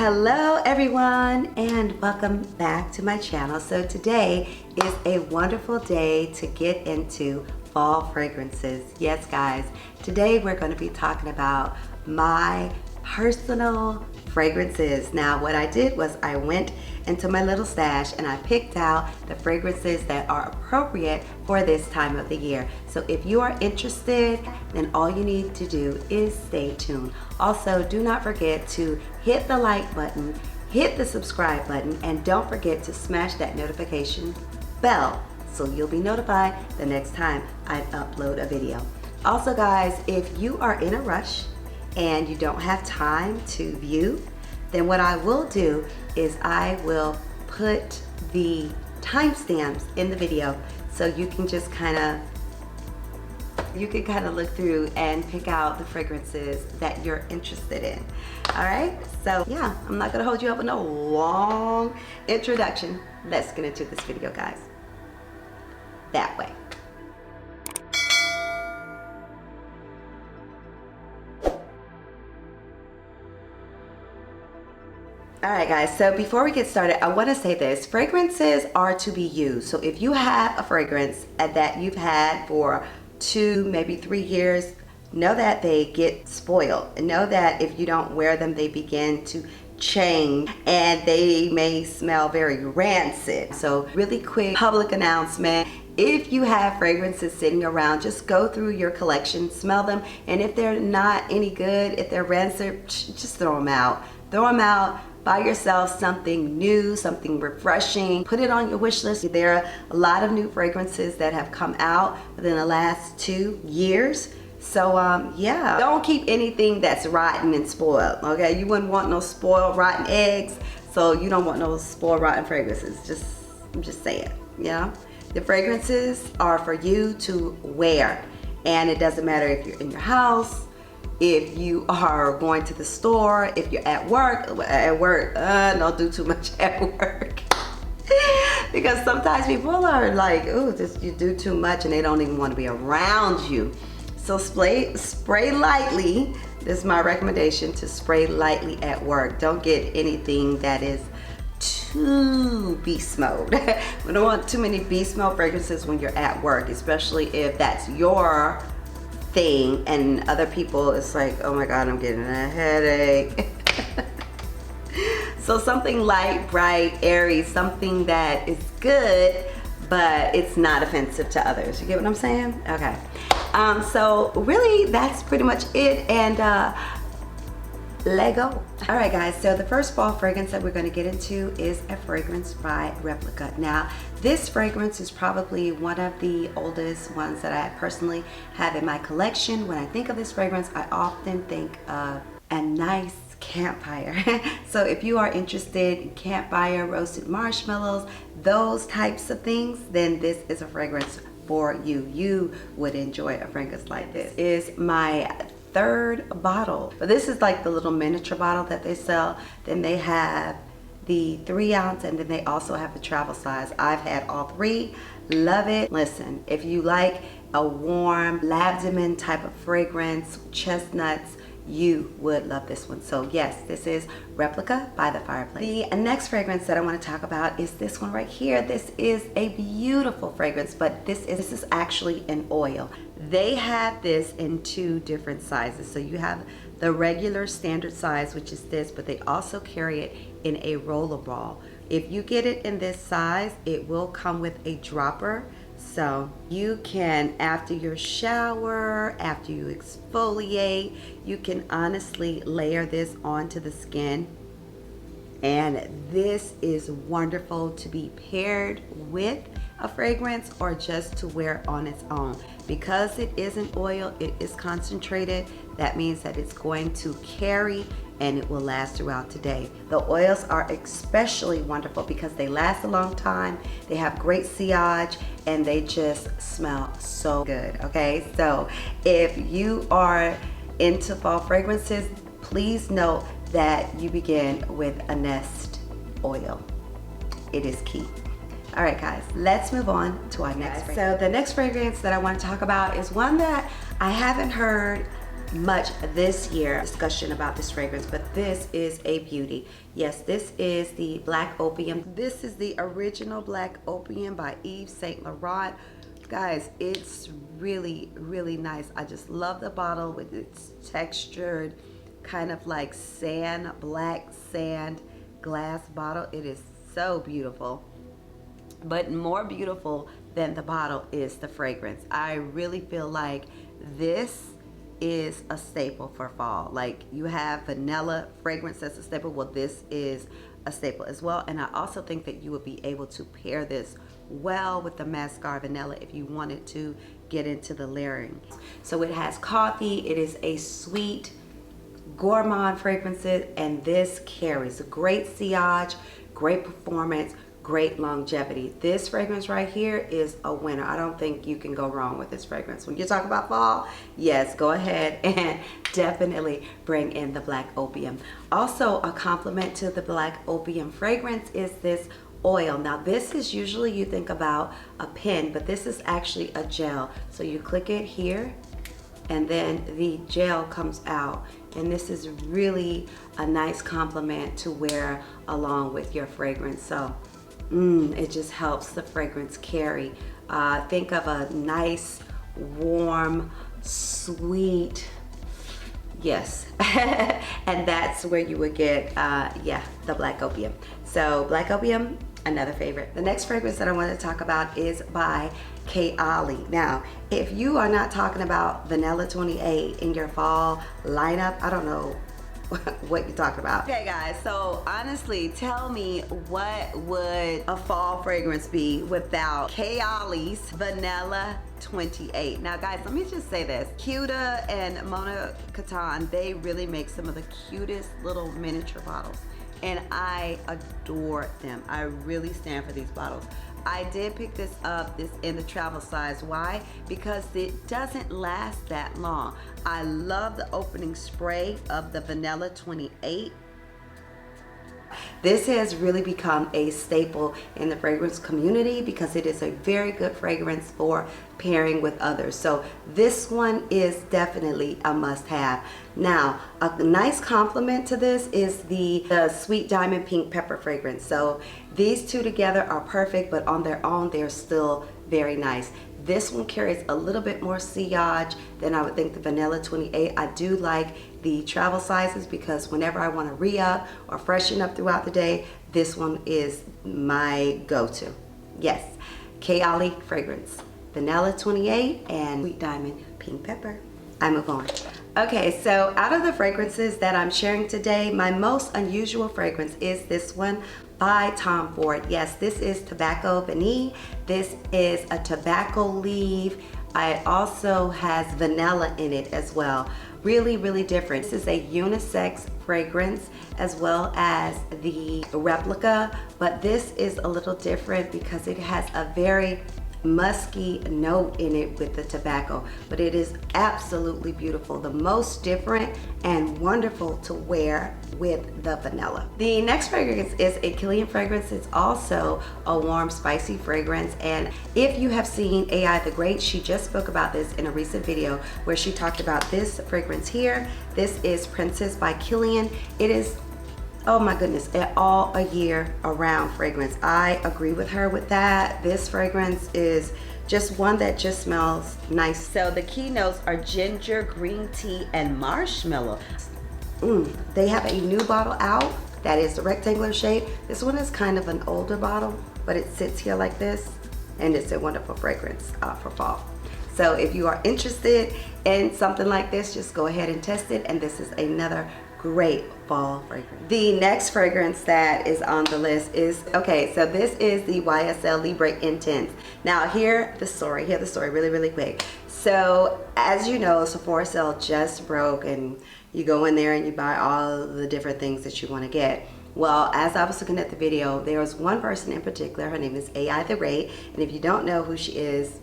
Hello everyone and welcome back to my channel. So today is a wonderful day to get into fall fragrances. Yes guys, today we're going to be talking about my personal fragrances. Now what I did was I went into my little stash and I picked out the fragrances that are appropriate for this time of the year. So if you are interested, then all you need to do is stay tuned. Also, do not forget to hit the like button, hit the subscribe button, and don't forget to smash that notification bell so you'll be notified the next time I upload a video. Also guys, if you are in a rush and you don't have time to view, then what I will do is I will put the timestamps in the video so you can just kind of look through and pick out the fragrances that you're interested in. All right, so yeah, I'm not gonna hold you up with no long introduction. Let's get into this video, guys. That way. All right guys, so before we get started, I want to say this: fragrances are to be used. So if you have a fragrance that you've had for 2, maybe 3 years, know that they get spoiled, and know that if you don't wear them, they begin to change and they may smell very rancid. So really quick public announcement: if you have fragrances sitting around, just go through your collection, smell them, and if they're not any good, if they're rancid, just throw them out. Throw them out. Buy yourself something new, something refreshing. Put it on your wish list. There are a lot of new fragrances that have come out within the last 2 years. So yeah, don't keep anything that's rotten and spoiled, okay? You wouldn't want no spoiled rotten eggs, so you don't want no spoiled rotten fragrances. I'm just saying, yeah? The fragrances are for you to wear, and it doesn't matter if you're in your house, if you are going to the store, if you're at work. Don't do too much at work. Because sometimes people are like, oh, you do too much, and they don't even want to be around you. So spray lightly. This is my recommendation, to spray lightly at work. Don't get anything that is too beast mode. We don't want too many beast mode fragrances when you're at work, especially if that's your thing, and other people, it's like, oh my god, I'm getting a headache. So something light, bright, airy, something that is good but it's not offensive to others. You get what I'm saying? Okay. So really that's pretty much it, and let go. All right guys, so the first fall fragrance that we're going to get into is a fragrance by Replica. Now this fragrance is probably one of the oldest ones that I personally have in my collection. When I think of this fragrance, I often think of a nice campfire. So if you are interested in campfire, roasted marshmallows, those types of things, then this is a fragrance for you. You would enjoy a fragrance like this. This is my 3rd bottle, but this is like the little miniature bottle that they sell. Then they have the 3 ounce, and then they also have the travel size. I've had all 3. Love it. Listen, if you like a warm lavender type of fragrance, chestnuts, you would love this one. So yes, this is Replica by the Fireplace. The next fragrance that I want to talk about is this one right here. This is a beautiful fragrance, but this is actually an oil. They have this in 2 different sizes. So you have the regular standard size, which is this, but they also carry it in a roller ball. If you get it in this size, it will come with a dropper. So you can, after your shower, after you exfoliate, you can honestly layer this onto the skin. And this is wonderful to be paired with a fragrance or just to wear on its own. Because it is an oil, it is concentrated. That means that it's going to carry and it will last throughout the day. The oils are especially wonderful because they last a long time, they have great sillage, and they just smell so good, okay? So if you are into fall fragrances, please note that you begin with a nest oil. It is key. All right guys, let's move on to our next fragrance. So the next fragrance that I want to talk about is one that I haven't heard much this year discussion about this fragrance, but this is a beauty. Yes, this is the Black Opium. This is the original Black Opium by Yves Saint Laurent. Guys, it's really, really nice. I just love the bottle with its textured kind of like sand, black sand glass bottle. It is so beautiful. But more beautiful than the bottle is the fragrance. I really feel like this is a staple for fall. Like, you have vanilla fragrance that's a staple. Well, this is a staple as well. And I also think that you would be able to pair this well with the mascara vanilla if you wanted to get into the layering. So it has coffee, it is a sweet gourmand fragrance, and this carries a great sillage, great performance, great longevity. This fragrance right here is a winner. I don't think you can go wrong with this fragrance. When you talk about fall, yes, go ahead and definitely bring in the Black Opium. Also, a compliment to the Black Opium fragrance is this oil. Now, this is usually, you think about a pen, but this is actually a gel. So you click it here and then the gel comes out, and this is really a nice compliment to wear along with your fragrance. So it just helps the fragrance carry. Think of a nice, warm, sweet, yes. And that's where you would get, yeah, the Black Opium. So Black Opium, another favorite. The next fragrance that I want to talk about is by Kayali. Now, if you are not talking about Vanilla 28 in your fall lineup, I don't know what you're talking about. Okay guys, so honestly, tell me, what would a fall fragrance be without Kayali's Vanilla 28? Now guys, let me just say this. Huda and Mona Katan, they really make some of the cutest little miniature bottles, and I adore them. I really stand for these bottles. I did pick this up, this in the travel size. Why? Because it doesn't last that long. I love the opening spray of the Vanilla 28. This has really become a staple in the fragrance community because it is a very good fragrance for pairing with others. So this one is definitely a must-have. Now, a nice compliment to this is the Sweet Diamond Pink Pepper fragrance. So these two together are perfect, but on their own, they're still very nice. This one carries a little bit more sillage than I would think the Vanilla 28. I do like the travel sizes because whenever I want to re-up or freshen up throughout the day, this one is my go-to. Yes, Kayali fragrance, Vanilla 28 and Sweet Diamond Pink Pepper. I move on. Okay, so out of the fragrances that I'm sharing today, my most unusual fragrance is this one by Tom Ford. Yes, this is Tobacco Vanille. This is a tobacco leaf. It also has vanilla in it as well. Really, really different. This is a unisex fragrance as well as the replica, but this is a little different because it has a very musky note in it with the tobacco, but it is absolutely beautiful. The most different and wonderful to wear with the vanilla. The next fragrance is a Killian fragrance. It's also a warm, spicy fragrance, and if you have seen AI the Great, she just spoke about this in a recent video where she talked about this fragrance here. This is Princess by Killian. It is, oh my goodness, all a year around fragrance. I agree with her with that. This fragrance is just one that just smells nice. So the key notes are ginger, green tea, and marshmallow. They have a new bottle out that is the rectangular shape. This one is kind of an older bottle, but it sits here like this, and it's a wonderful fragrance for fall. So if you are interested in something like this, just go ahead and test it, and this is another great fall fragrance. The next fragrance that is on the list is, okay, so this is the YSL Libre Intense. Now hear the story really, really quick. So as you know, Sephora sale just broke, and you go in there and you buy all the different things that you want to get. Well, as I was looking at the video, there was one person in particular. Her name is AI the Great, and if you don't know who she is,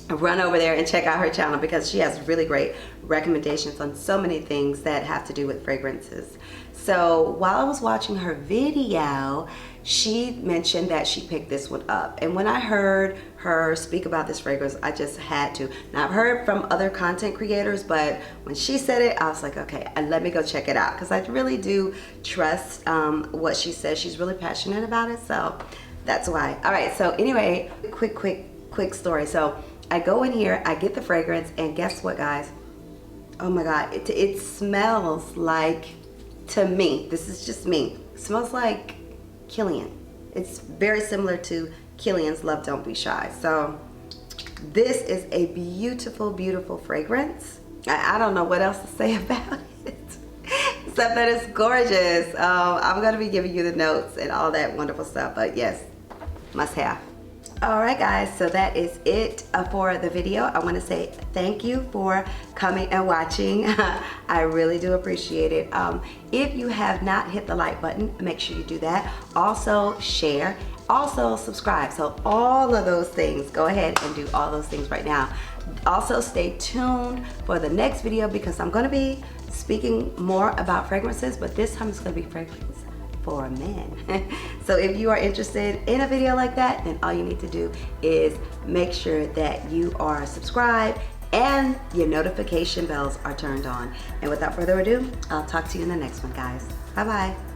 run over there and check out her channel because she has really great recommendations on so many things that have to do with fragrances. So while I was watching her video, she mentioned that she picked this one up. And when I heard her speak about this fragrance, I just had to. Now I've heard from other content creators, but when she said it, I was like, okay, let me go check it out because I really do trust what she says. She's really passionate about it, so that's why. All right, so anyway, quick story. So I go in here, I get the fragrance, and guess what, guys? Oh my God, it smells like, to me, this is just me, it smells like Killian. It's very similar to Killian's Love Don't Be Shy. So this is a beautiful, beautiful fragrance. I don't know what else to say about it, except that it's gorgeous. I'm gonna be giving you the notes and all that wonderful stuff, but yes, must have. Alright guys, so that is it for the video. I want to say thank you for coming and watching. I really do appreciate it. If you have not hit the like button, make sure you do that. Also share, also subscribe. So all of those things, go ahead and do all those things right now. Also stay tuned for the next video because I'm going to be speaking more about fragrances, but this time it's going to be fragrance for men. So if you are interested in a video like that, then all you need to do is make sure that you are subscribed and your notification bells are turned on. And without further ado, I'll talk to you in the next one, guys. Bye bye.